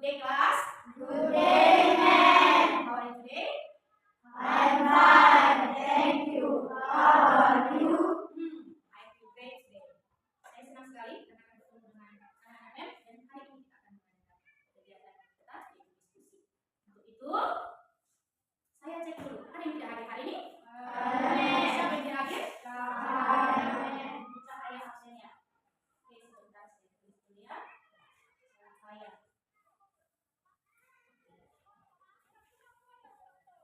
day class. Good day, ma'am. How are you today? I'm fine, thank you. How are you? I feel great today. Saya senang sekali karena akan bertemu dengan anak-anak M dan hari ini kita akan mengadakan kegiatan kita yaitu diskusi. Untuk itu, saya cek dulu. Ada yang tidak hadir hari ini? Siapa yang tidak hadir? Cahaya absennya. Oke, sebentar saya tulis dulu ya. Cahaya.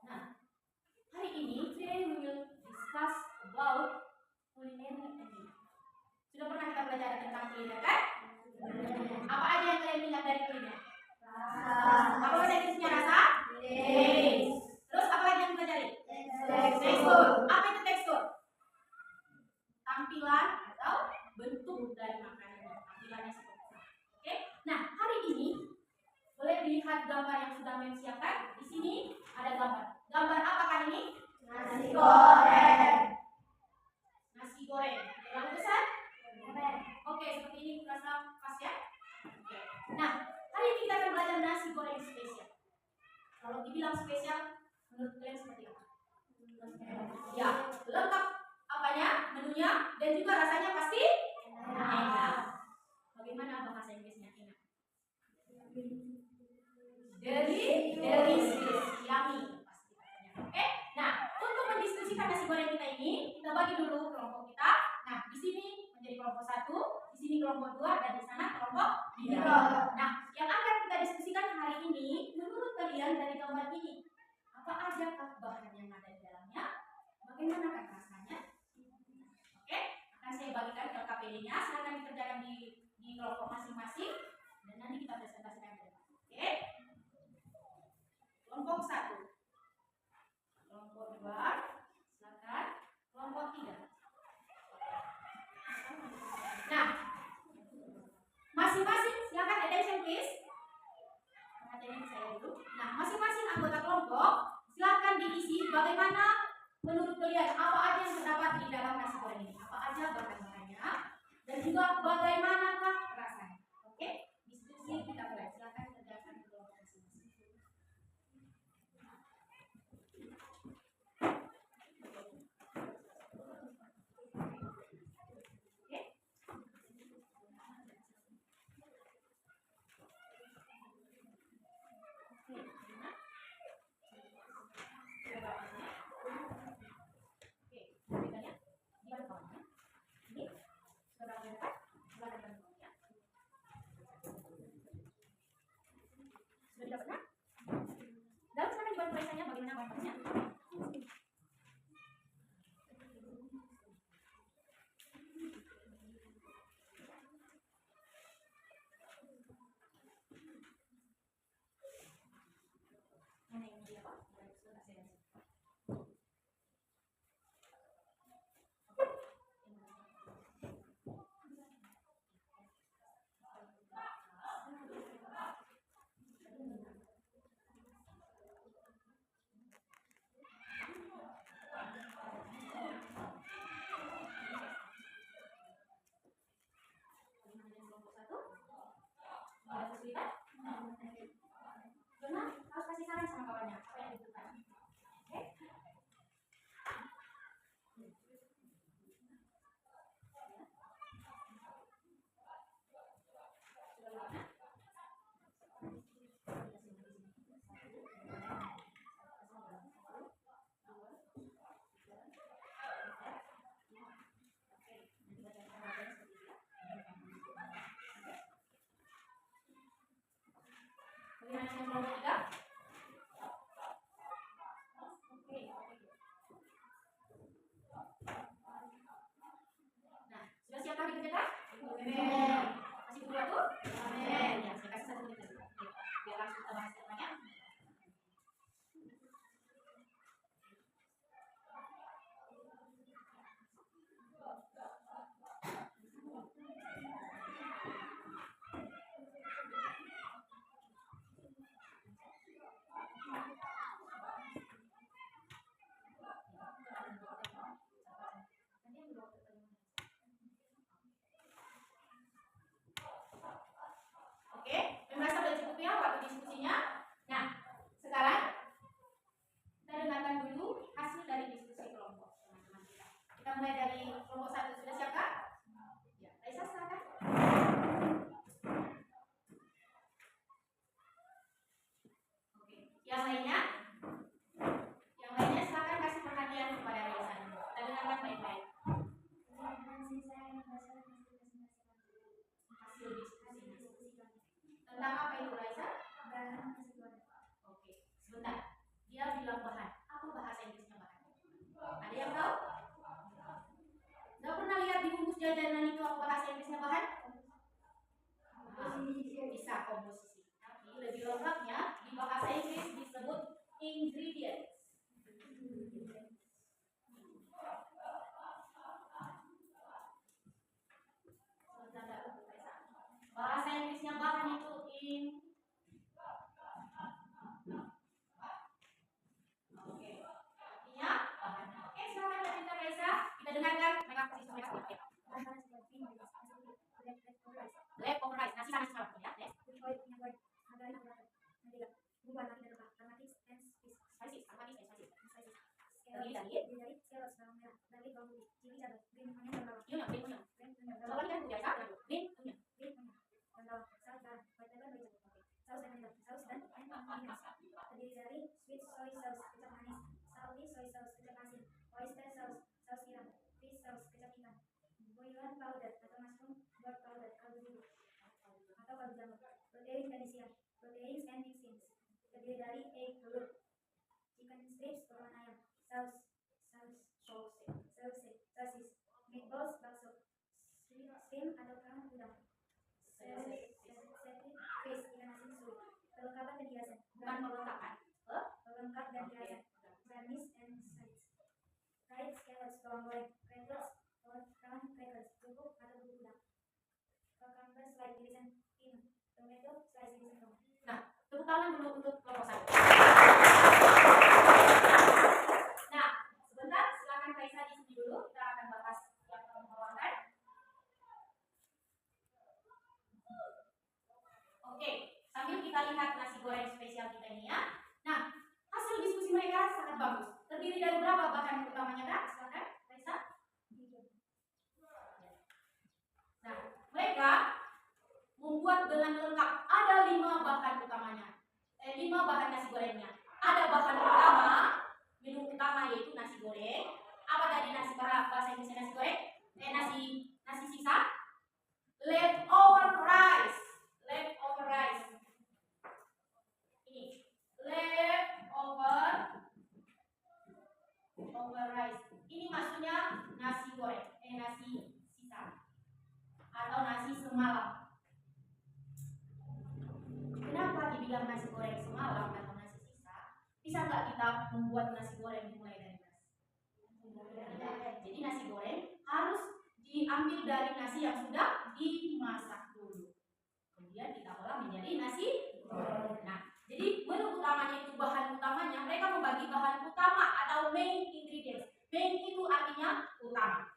Nah, hari ini today we will discuss about culinary activity. Sudah pernah kita belajar tentang kuliner kan? Apa aja yang kalian ingat dari kuliner? Apa definisinya rasa? Taste. Terus apa lagi yang kita pelajari? Tekstur. Apa itu tekstur? Tampilan atau bentuk dari makanan. Tampilannya seperti apa? Oke. Nah, hari ini boleh dilihat gambar yang sudah Mem siapkan. Di sini ada gambar. Gambar apakah ini? Nasi goreng. Nasi goreng. Terlalu besar? Oke, seperti ini terasa pas ya. Oke. Nah, hari ini kita akan belajar nasi goreng spesial. Kalau dibilang spesial, menurut kalian seperti apa? Ya, lengkap apanya, menunya, dan juga rasanya pasti enak. Bagaimana bahasa Inggrisnya enak? Delicious, yummy pasti katanya. Oke. Nah, untuk mendiskusikan nasi goreng kita ini, kita bagi dulu kelompok kita. Nah, di sini menjadi kelompok 1, di sini kelompok 2, dan di sana kelompok 3. Nah, yang akan kita diskusikan hari ini, menurut kalian dari gambar ini, apa ajakah bahan yang ada di dalamnya? Bagaimanakah rasanya? Oke, akan saya bagikan ke KPD-nya. Silakan dikerjakan di kelompok masing-masing, dan nanti kita presentasikan ke depan. Oke. Kelompok 1, kelompok 2, silakan. Kelompok 3. Nah, masing-masing silakan attention please. Perhatiannya ke saya dulu. Nah, masing-masing anggota kelompok silakan diisi bagaimana menurut kalian apa aja yang terdapat di dalam nasi goreng ini. Apa aja bahan-bahannya dan juga bagaimanakah rasanya. Oke? Diskusi kita mulai. Silakan kerjakan di kelompok masing-masing. Sudah pernah? Lalu silakan dibuat tulisannya bagaimana bahan-bahannya. Mana yang dia Pak? Sudah saya kasih. Ada kesulitan? Benar, harus kasih saran sama kawannya. Apa yang dibutuhkan? Oke? Bagaimana dengan kelompok 3? Oke. Nah, sudah siapkah dikerjakan? Masih butuh waktu? Ya, saya kasih 1 menit lagi. Oke, biar langsung kita bahas temanya. Yang lainnya silakan kasih perhatian kepada Raisa. Kita dengarkan baik-baik. Hasil diskusi. Tentang apa itu Raisa? Oke, sebentar. Dia bilang bahan. Apa bahasa Inggrisnya bahan? Ada yang tahu? Gak pernah lihat di bungkus jajanan itu apa bahasa Inggrisnya bahan? Bisa komposisi. Tapi lebih lengkapnya di bahasa Inggris disebut ingredients. Bahasa Inggrisnya bahan itu Oke, artinya bahan. Oke, silakan lanjutkan Raisa. Kita dengarkan mereka posisi mereka. Leftover rice, nasi panas malam ya. Terdiri dari sweet soy sauce kecap manis, salty soy sauce kecap asin, oyster sauce saus tiram, fish sauce kecap ikan, bouillon powder atau mushroom broth powder kaldu bubuk atau kaldu jamur, protein dan isian, proteins and mixins. Terdiri dari egg telur, chicken strips potongan ayam, sosis, meatballs bakso, shrimp atau prawn udang, fish ikan asin suwir. Perlengkapan dan hiasan. Bukan perlengkapan. Pelengkap dan hiasan. Garnish and sides. Fried scallops bawang goreng, crackers or prawn crackers, bubuk atau bubuk udang. Cucumber slice irisan tino, tomato slice irisan tomat. Nah, tepuk tangan dulu untuk kelompok 1. Nah, sebentar silakan Raisa di sini dulu. Kita akan bahas yang membawakan. Oke, sambil kita lihat nasi goreng spesial kita ini ya. Nah, hasil diskusi mereka sangat bagus. Terdiri dari berapa bahan utamanya Kak? Silakan Raisa. Nah, mereka membuat dengan lengkap. Ada 5 bahan utamanya. 5 bahan nasi gorengnya. Ada bahan utama, menu utama yaitu nasi goreng. Apa tadi nasi bahasa Inggrisnya nasi goreng? Nasi sisa. Leftover rice. Ini leftover rice. Ini maksudnya nasi goreng, nasi sisa atau nasi semalam. Kenapa dibilang nasi goreng semalam atau nasi sisa? Bisa nggak kita membuat nasi goreng dimulai dari beras? Jadi nasi goreng harus diambil dari nasi yang sudah dimasak dulu. Kemudian kita olah menjadi nasi goreng. Nah, jadi menu utamanya itu bahan utamanya mereka membagi bahan utama atau main ingredients. Main itu artinya utama.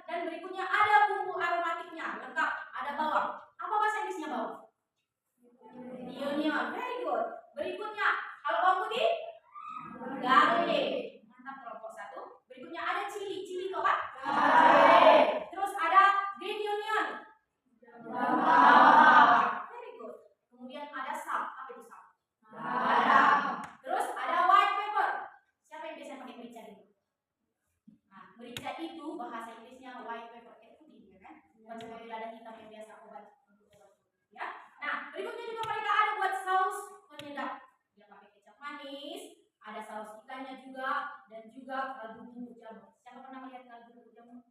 Dan berikutnya ada bumbu aromatiknya lengkap. Ada bawang. Apa bahasa Inggrisnya bawang? Onion. Very good. Berikutnya kalau bawang putih, garlic. Mantap kelompok 1. Berikutnya ada chili. Chili itu apa? Terus ada green onion. Very good. Kemudian ada salt. Apa itu salt? Terus ada white pepper. Siapa yang biasa pakai merica dulu? Nah, merica itu bahasa Inggrisnya white pepper. Putih ya kan? Bukan seperti lada hitam yang biasa obat untuk obat ya. Nah, berikutnya juga mereka ada buat saus penyedap. Dia pakai kecap manis, ada saus ikannya juga, dan juga kaldu bubuk jamur. Siapa pernah melihat kaldu bubuk jamur?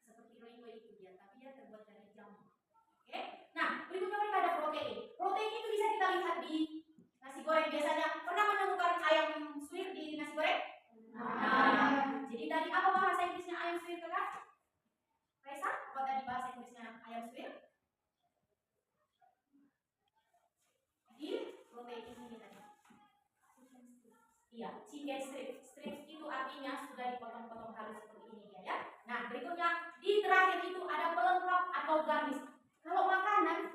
Seperti roiko itu dia, tapi dia terbuat dari jamur. Oke. Nah, berikutnya mereka ada protein. Protein itu bisa kita lihat di nasi goreng biasanya. Pernah menemukan ayam suwir di nasi goreng? Nah, jadi dari apa bahasa Inggrisnya ayam suwir Kakak? Raisa, apa tadi bahasa Inggrisnya ayam suwir? Jadi protein ini tadi. Iya, chicken strips. Strips itu artinya sudah dipotong-potong halus seperti ini dia ya. Nah, berikutnya di terakhir itu ada pelengkap atau garnish. Kalau makanan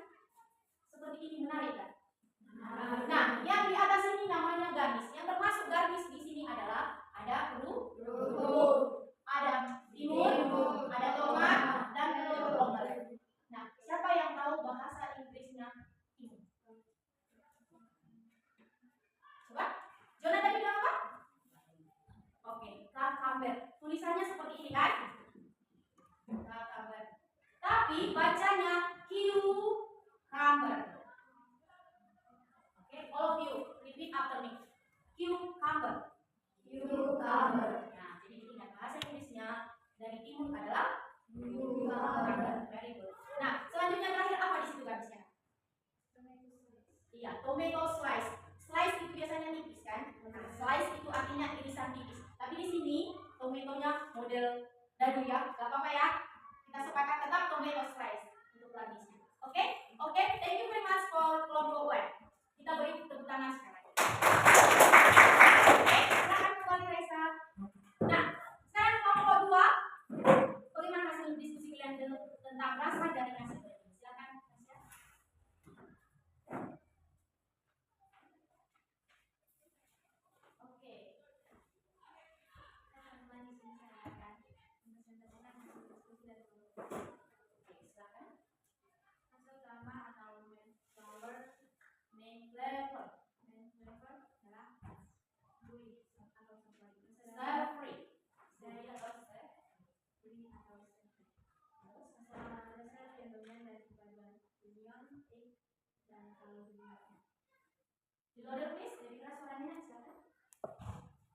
seperti ini menarik kan? Nah, yang di atas ini namanya garnish. Yang termasuk garnish di sini adalah ada kerupuk, ada timun, ada tomat, dan telur omelet. Nah, siapa yang tahu bahasa Inggrisnya timun? Coba Ya, tomato slice. Slice itu biasanya tipis kan? Nah, slice itu artinya irisan tipis. Tapi di sini tomatonya model dadu ya, gak apa-apa ya. Kita sepakat tetap tomato slice untuk lapisnya. Oke? Oke, thank you very much for kelompok Y. Kita beri tepuk tangan sekarang. Oke, silakan kembali Raisa. Nah, sekarang kelompok 2. Bagaimana hasil diskusi kalian tentang rasa dari nasi goreng? Silakan, Tasya. Oke. Kita akan kembali di sini saya akan mempresentasikan hasil diskusi dari kelompok. Oke, silakan. Hasil utama atau main flavor adalah gurih atau savory. Savory. Dari gurih atau savory. Rasa dasar yang dominan dari perpaduan bouillon, egg, dan kaldu bumbu. Di order please, jadi keras suaranya silakan.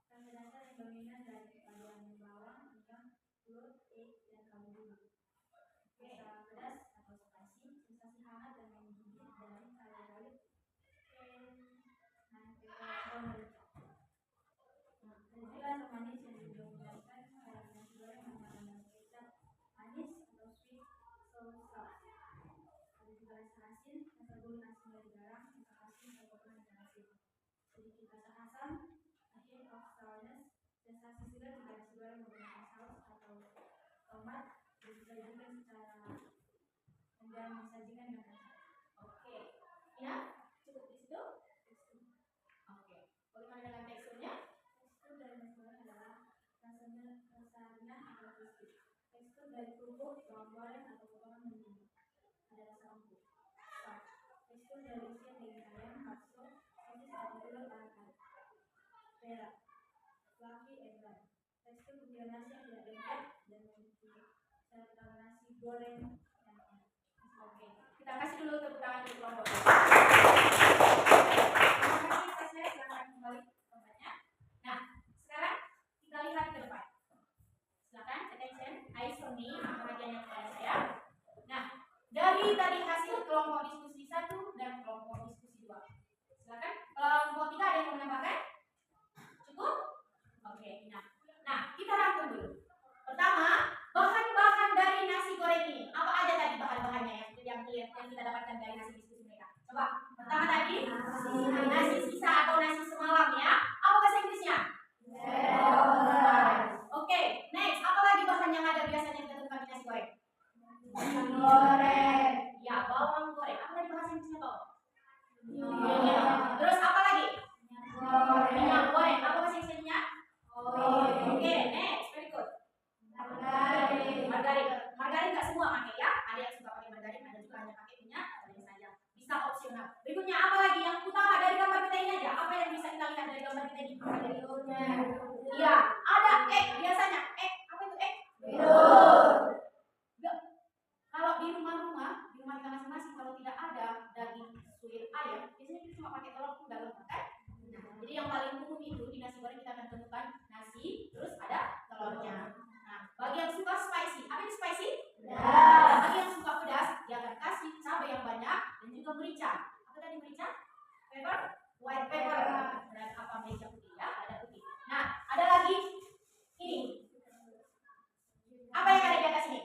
Rasa dasar yang dominan dari perpaduan bawang, onion, telur, egg, dan kaldu bumbu. Rasa pedas atau spicy, sensasi hangat dan menggigit dari kari-kari dan juga rasa manis yang didominasikan dari nasi goreng menggunakan kecap manis atau sweet sour sauce. Ada juga rasa asin, rasa gurih asin dari garam, rasa asin campuran dengan asin. Sedikit rasa asam, a hint of sourness, sensasi segar jika nasi goreng menggunakan saus atau tomat dan disajikan secara dan disajikan dengan kacang. Oke. Ya, cukup di situ? Oke. Bagaimana dengan teksturnya? Tekstur dari nasi goreng adalah rasa renyah atau crispy. Tekstur dari kerupuk, bawang goreng atau potongan menggunung. Ada rasa empuk. Soft. Tekstur dari isian daging ayam, bakso, sosis atau telur arak-arak. Perak. Fluffy and dry. Tekstur butiran nasi yang tidak lengket dan memiliki serta nasi goreng yang enak. Oke. Kita kasih dulu tepuk tangan untuk kelompok. Terima kasih Tasya, silakan kembali ke tempatnya. Nah, sekarang kita lihat ke depan. Silakan, attention, eyes on me, perhatiannya kepada saya. Nah, dari tadi hasil kelompok diskusi 1 dan kelompok diskusi 2. Silakan, kelompok 3 ada yang mau menambahkan? Cukup? Oke, nah, kita rangkum dulu. Pertama, bahan-bahan dari nasi goreng ini. Apa aja tadi bahan-bahannya yang kita dapatkan dari hasil diskusi mereka? Coba, pertama tadi nasi sisa atau nasi semalam ya. Apa bahasa Inggrisnya? Oke, next, apa lagi bahan yang ada biasanya kita temukan di nasi goreng? Goreng. Ya, bawang goreng. Apa tadi bahasa Inggrisnya bawang? Terus apa lagi? Minyak goreng. Apa bahasa Inggrisnya? Oke, next, very good. Margarin. Margarin nggak semua pakai ya. Ada yang suka pakai margarin, ada juga hanya pakai minyak goreng saja. Bisa opsional. Berikutnya apa lagi yang utama dari gambar kita ini aja? Apa yang bisa kita lihat dari gambar kita ini? Iya, ada egg biasanya. Egg, apa itu egg? Kalau di rumah kita masing-masing kalau tidak ada daging suwir ayam, biasanya kita cuma pakai telur pun udah lengkap kan? Nah, jadi yang paling umum itu di nasi goreng kita akan temukan nasi, terus ada telurnya. Nah, bagi yang suka spicy, apa itu spicy? Bagi yang suka pedas, dia akan kasih cabai yang banyak dan juga merica. Apa tadi merica? Pepper, white pepper. Dan apa merica putih ya? Ada putih. Nah, ada lagi ini. Apa yang ada di atas ini?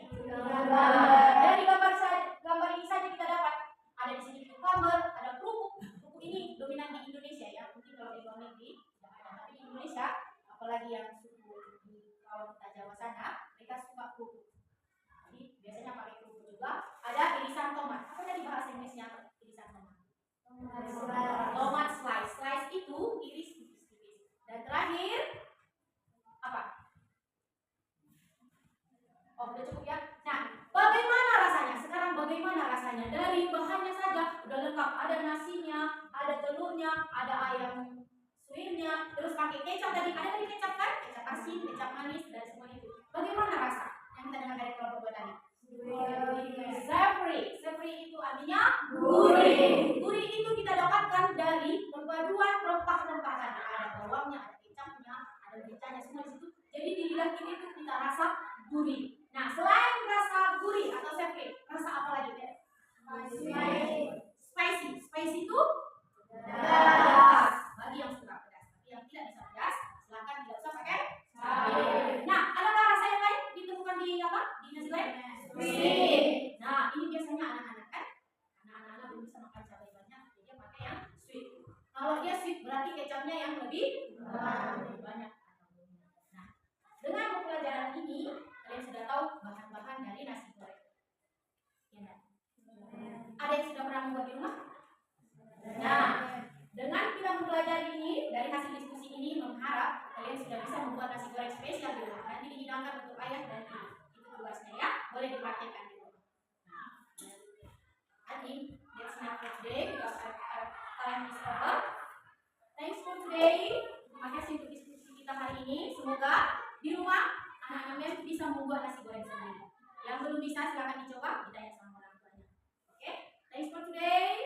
Dari gambar ini saja kita dapat ada di sini cucumber, ada kerupuk. Kerupuk ini dominan di Indonesia ya. Mungkin kalau di luar negeri tidak ada, tapi di Indonesia, apalagi yang suku di kawasan kita Jawa sana, mereka suka kerupuk. Jadi biasanya pakai kerupuk juga. Ada irisan tomat. Apa tadi bahasa Inggrisnya irisan tomat? Tomat slice. Slice itu iris tipis-tipis. Dan terakhir apa? Oh, udah cukup ya. Nah, bagaimana rasanya? Sekarang bagaimana rasanya? Dari bahannya saja udah lengkap. Ada nasinya, ada telurnya, ada ayam suwirnya, terus pakai kecap tadi. Ada tadi kecap kan? Kecap asin, kecap manis dan semua itu. Bagaimana rasa yang kita dengar dari kelompok 2 tadi? Savory. Savory itu artinya gurih. Gurih itu kita dapatkan dari perpaduan rempah-rempah tadi. Ada bawangnya, ada kecapnya, ada mericanya semua di situ. Jadi di lidah kita itu kita rasa gurih. Nah, selain rasa gurih atau savory, rasa apa lagi? Spicy. Spicy itu Kalau dia sweet berarti kecapnya yang lebih banyak. Nah, dengan pembelajaran ini kalian sudah tahu bahan-bahan dari nasi goreng. Ya, enggak? Ada yang sudah pernah membuat di rumah? Nah, dengan kita mempelajari ini, dari hasil diskusi ini mengharap kalian sudah bisa membuat nasi goreng spesial di rumah. Nanti dihidangkan untuk ayah dan ibu. Itu tugasnya ya, boleh dipraktikkan di rumah. I think that's enough for today because our time is over. Thanks for today. Terima kasih untuk diskusi kita hari ini. Semoga di rumah anak-anak bisa membuat nasi goreng sendiri. Yang belum bisa silakan dicoba, ditanya sama orang tuanya. Oke, thanks for today.